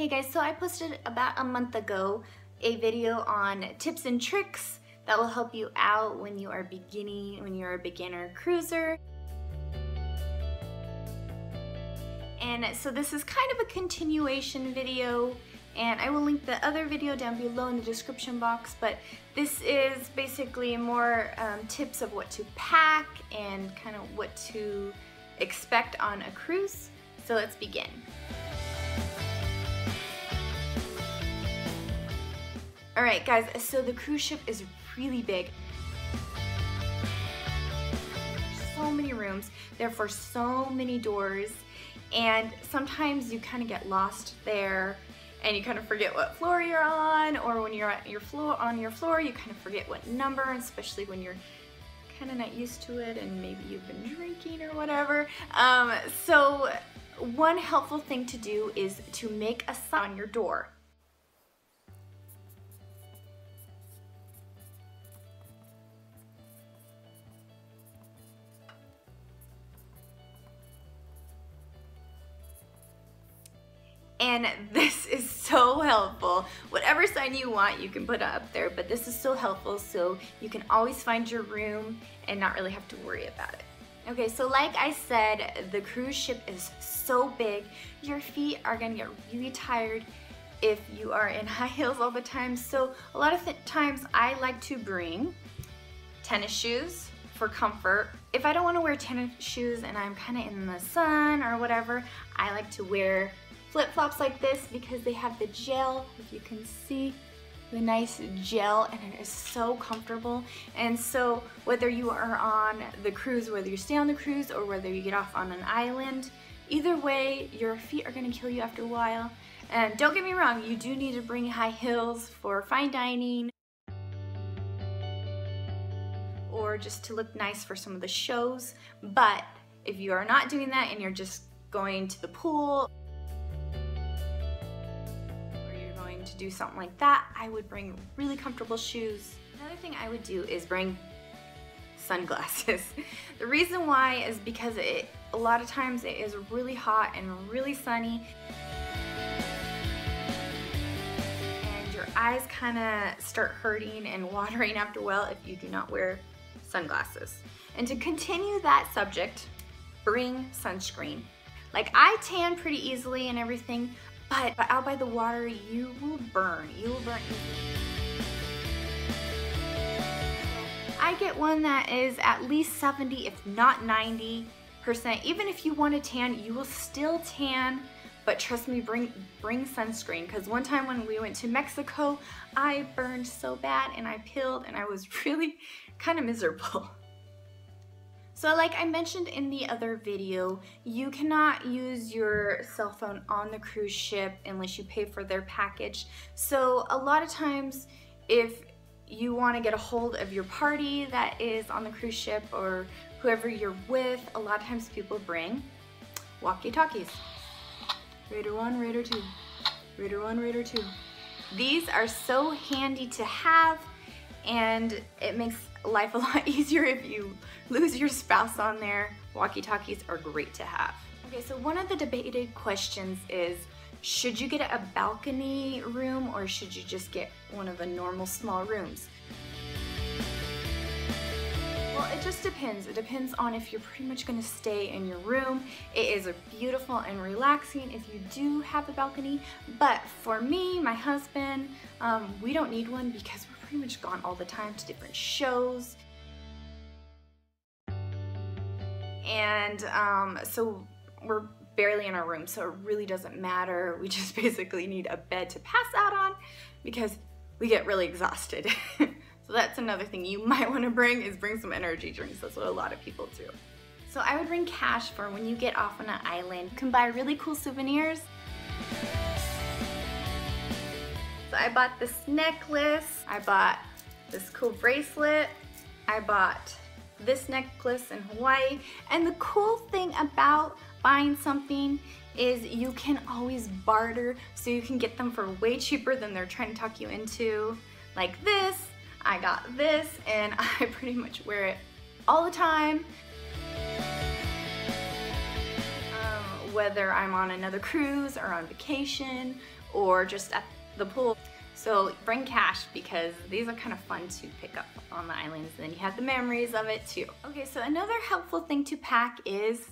Hey guys, so I posted about a month ago a video on tips and tricks that will help you out when you're a beginner cruiser. And so this is kind of a continuation video, and I will link the other video down below in the description box, but this is basically more tips of what to pack and kind of what to expect on a cruise. So let's begin. Alright guys, so the cruise ship is really big. So many rooms, therefore so many doors, and sometimes you kind of get lost there and you kind of forget what floor you're on, or when you're at your floor you kind of forget what number, especially when you're kind of not used to it and maybe you've been drinking or whatever. So one helpful thing to do is to make a sign on your door. And this is so helpful. Whatever sign you want, you can put it up there, but this is so helpful so you can always find your room and not really have to worry about it. Okay, so like I said, the cruise ship is so big, your feet are gonna get really tired if you are in high heels all the time. So a lot of times I like to bring tennis shoes for comfort. If I don't wanna wear tennis shoes and I'm kinda in the sun or whatever, I like to wear flip-flops like this because they have the gel, if you can see the nice gel, and it is so comfortable. And so whether you are on the cruise, whether you stay on the cruise or whether you get off on an island, either way your feet are gonna kill you after a while. And don't get me wrong, you do need to bring high heels for fine dining or just to look nice for some of the shows, but if you are not doing that and you're just going to the pool to do something like that, I would bring really comfortable shoes. Another thing I would do is bring sunglasses. The reason why is because a lot of times it is really hot and really sunny and your eyes kind of start hurting and watering after a while if you do not wear sunglasses. And to continue that subject, bring sunscreen. Like, I tan pretty easily and everything, but out by the water, you will burn. You will burn easily. I get one that is at least 70, if not 90%. Even if you want to tan, you will still tan, but trust me, bring sunscreen. Because one time when we went to Mexico, I burned so bad and I peeled and I was really kind of miserable. So like I mentioned in the other video, you cannot use your cell phone on the cruise ship unless you pay for their package. So a lot of times if you want to get a hold of your party that is on the cruise ship or whoever you're with, a lot of times people bring walkie-talkies. Raider 1, Raider 2, Raider 1, Raider 2. These are so handy to have, and it makes life a lot easier if you lose your spouse on there. Walkie-talkies are great to have. Okay, so one of the debated questions is, should you get a balcony room or should you just get one of the normal small rooms? Well, it just depends. It depends on if you're pretty much gonna stay in your room. It is beautiful and relaxing if you do have a balcony, but for me, my husband, we don't need one because we're pretty much gone all the time to different shows. And so we're barely in our room, so it really doesn't matter. We just basically need a bed to pass out on because we get really exhausted. So that's another thing you might want to bring, is bring some energy drinks. That's what a lot of people do. So I would bring cash for when you get off on an island. You can buy really cool souvenirs. So I bought this necklace, I bought this cool bracelet, I bought this necklace in Hawaii, and the cool thing about buying something is you can always barter, so you can get them for way cheaper than they're trying to talk you into. Like this, I got this, and I pretty much wear it all the time. Whether I'm on another cruise or on vacation or just at the pool. So bring cash because these are kind of fun to pick up on the islands, and then you have the memories of it too. Okay, so another helpful thing to pack is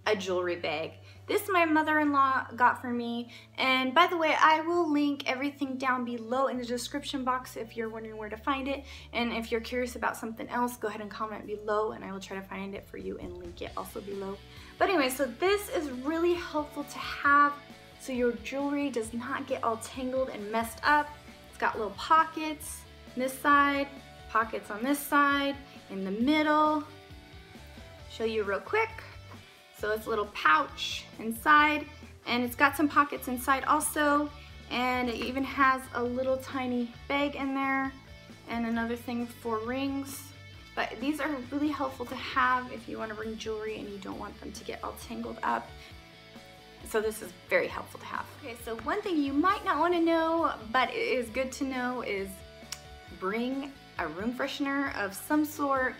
a jewelry bag. This my mother-in-law got for me, and by the way, I will link everything down below in the description box if you're wondering where to find it, and if you're curious about something else, go ahead and comment below and I will try to find it for you and link it also below. But anyway, so this is really helpful to have so your jewelry does not get all tangled and messed up. It's got little pockets on this side, pockets on this side, in the middle. Show you real quick. So it's a little pouch inside, and it's got some pockets inside also, and it even has a little tiny bag in there and another thing for rings. But these are really helpful to have if you want to bring jewelry and you don't want them to get all tangled up. So this is very helpful to have. Okay, so one thing you might not want to know, but it is good to know, is bring a room freshener of some sort.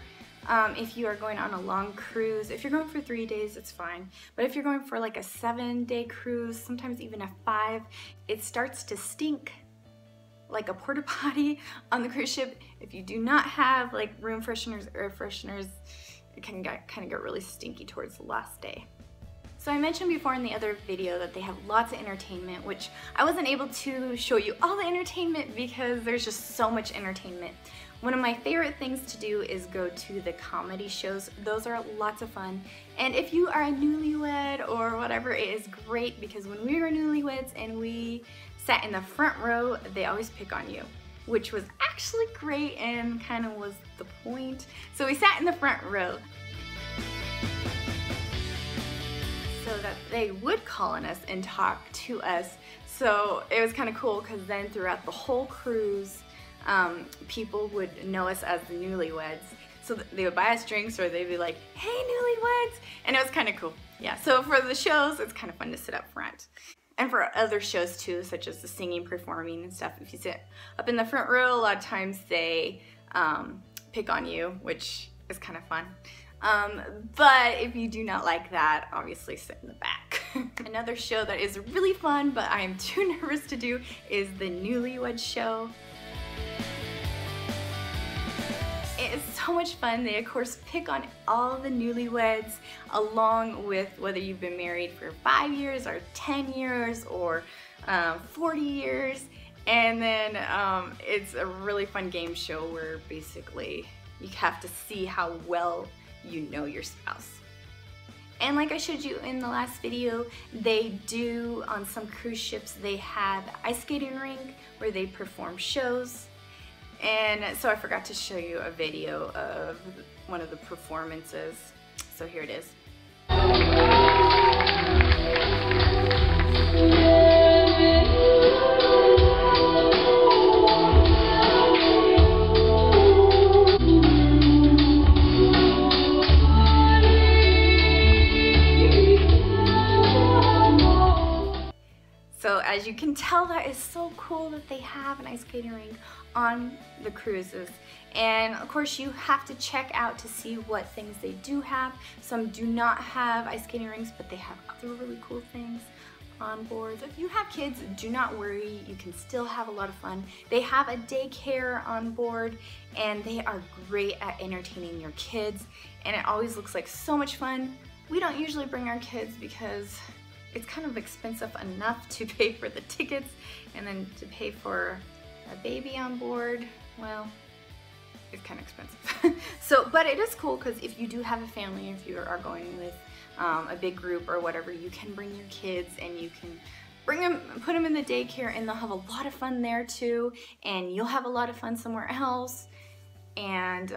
If you are going on a long cruise. If you're going for 3 days, it's fine. But if you're going for like a 7-day cruise, sometimes even a 5, it starts to stink like a porta potty on the cruise ship. If you do not have like room fresheners, air fresheners, it can kind of get really stinky towards the last day. So I mentioned before in the other video that they have lots of entertainment, which I wasn't able to show you all the entertainment because there's just so much entertainment. One of my favorite things to do is go to the comedy shows. Those are lots of fun. And if you are a newlywed or whatever, it is great because when we were newlyweds and we sat in the front row, they always pick on you, which was actually great and kind of was the point. So we sat in the front row so that they would call on us and talk to us. So it was kind of cool because then throughout the whole cruise, people would know us as the newlyweds. So they would buy us drinks, or they'd be like, hey newlyweds, and it was kind of cool. Yeah, so for the shows, it's kind of fun to sit up front. And for other shows too, such as the singing, performing and stuff, if you sit up in the front row, a lot of times they pick on you, which is kind of fun. But if you do not like that, obviously sit in the back. Another show that is really fun, but I am too nervous to do, is the Newlywed Show. It is so much fun. They of course pick on all the newlyweds, along with whether you've been married for 5 years or 10 years or 40 years. And then it's a really fun game show where basically you have to see how well you know your spouse. And like I showed you in the last video, they do, on some cruise ships, they have ice skating rink where they perform shows. And so I forgot to show you a video of one of the performances. So here it is. So as you can tell, that is so cool that they have an ice skating rink on the cruises. And of course you have to check out to see what things they do have. Some do not have ice skating rinks, but they have other really cool things on board. So if you have kids, do not worry, you can still have a lot of fun. They have a daycare on board and they are great at entertaining your kids, and it always looks like so much fun. We don't usually bring our kids because it's kind of expensive enough to pay for the tickets, and then to pay for a baby on board, well, it's kind of expensive. So, but it is cool because if you do have a family, if you are going with a big group or whatever, you can bring your kids and you can bring them, put them in the daycare, and they'll have a lot of fun there too, and you'll have a lot of fun somewhere else, and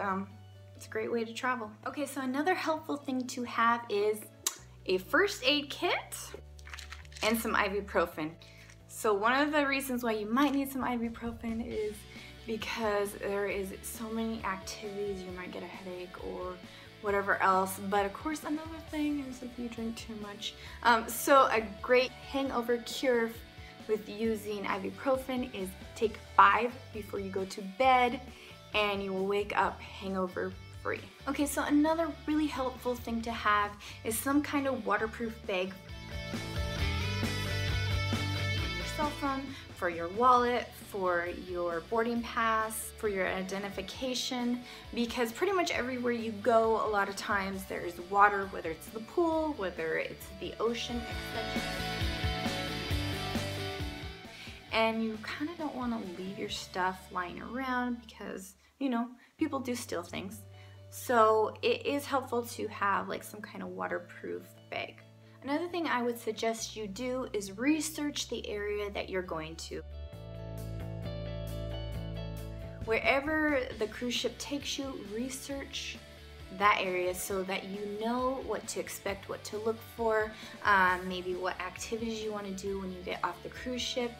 it's a great way to travel. Okay, so another helpful thing to have is a first aid kit and some ibuprofen. So one of the reasons why you might need some ibuprofen is because there is so many activities, you might get a headache or whatever else. But of course another thing is if you drink too much. So a great hangover cure with using ibuprofen is take 5 before you go to bed, and you will wake up hangover free. Okay, so another really helpful thing to have is some kind of waterproof bag cell phone, for your wallet, for your boarding pass, for your identification, because pretty much everywhere you go, a lot of times there's water, whether it's the pool, whether it's the ocean, etc. And you kind of don't want to leave your stuff lying around because, you know, people do steal things. So it is helpful to have like some kind of waterproof bag. Another thing I would suggest you do is research the area that you're going to. Wherever the cruise ship takes you, research that area so that you know what to expect, what to look for, maybe what activities you want to do when you get off the cruise ship.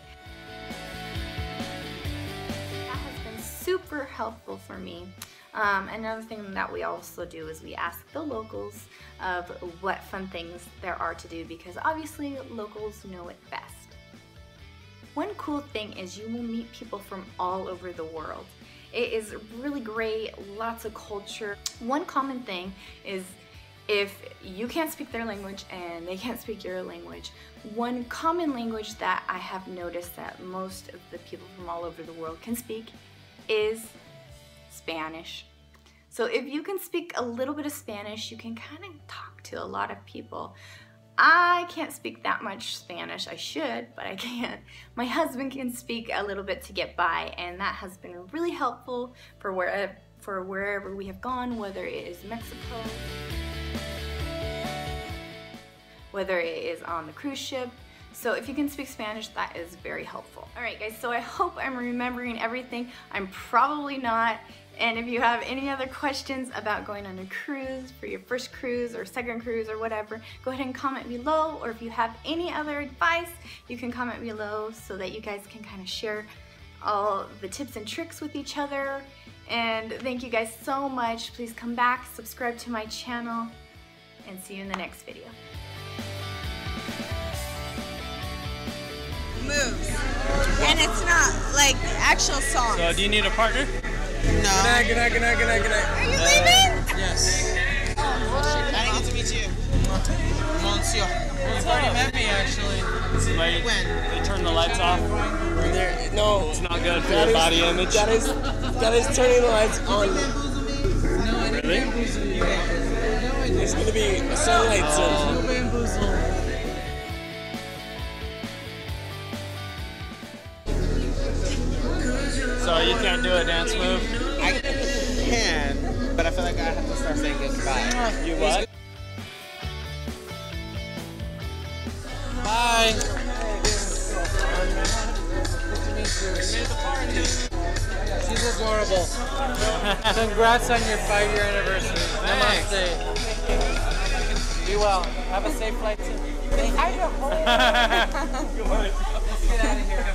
That has been super helpful for me. Another thing that we also do is we ask the locals of what fun things there are to do, because obviously locals know it best. One cool thing is you will meet people from all over the world. It is really great, lots of culture. One common thing is if you can't speak their language and they can't speak your language, one common language that I have noticed that most of the people from all over the world can speak is Spanish. So if you can speak a little bit of Spanish, you can kind of talk to a lot of people. I can't speak that much Spanish. I should, but I can't. My husband can speak a little bit to get by, and that has been really helpful for wherever we have gone, whether it is Mexico, whether it is on the cruise ship. So if you can speak Spanish, that is very helpful. Alright guys, so I hope I'm remembering everything. I'm probably not. And if you have any other questions about going on a cruise for your first cruise or second cruise or whatever, go ahead and comment below. Or if you have any other advice, you can comment below so that you guys can kind of share all the tips and tricks with each other. And thank you guys so much. Please come back, subscribe to my channel, and see you in the next video. Moves. And it's not like actual songs. So do you need a partner? No. Good night. Are you leaving? Yes. I didn't get to meet you. Monsieur. You've already met me actually. When? They turned the lights off. No. It's not good for your body image. That is turning the lights on. Really? There's gonna be a sunlight soon. So you can't do a dance move? I can, but I feel like I have to start saying goodbye. You what? Bye. She's adorable. Congrats on your 5-year anniversary. Namaste. Be well. Have a safe flight too. Thank you. Good morning. Let's get out of here.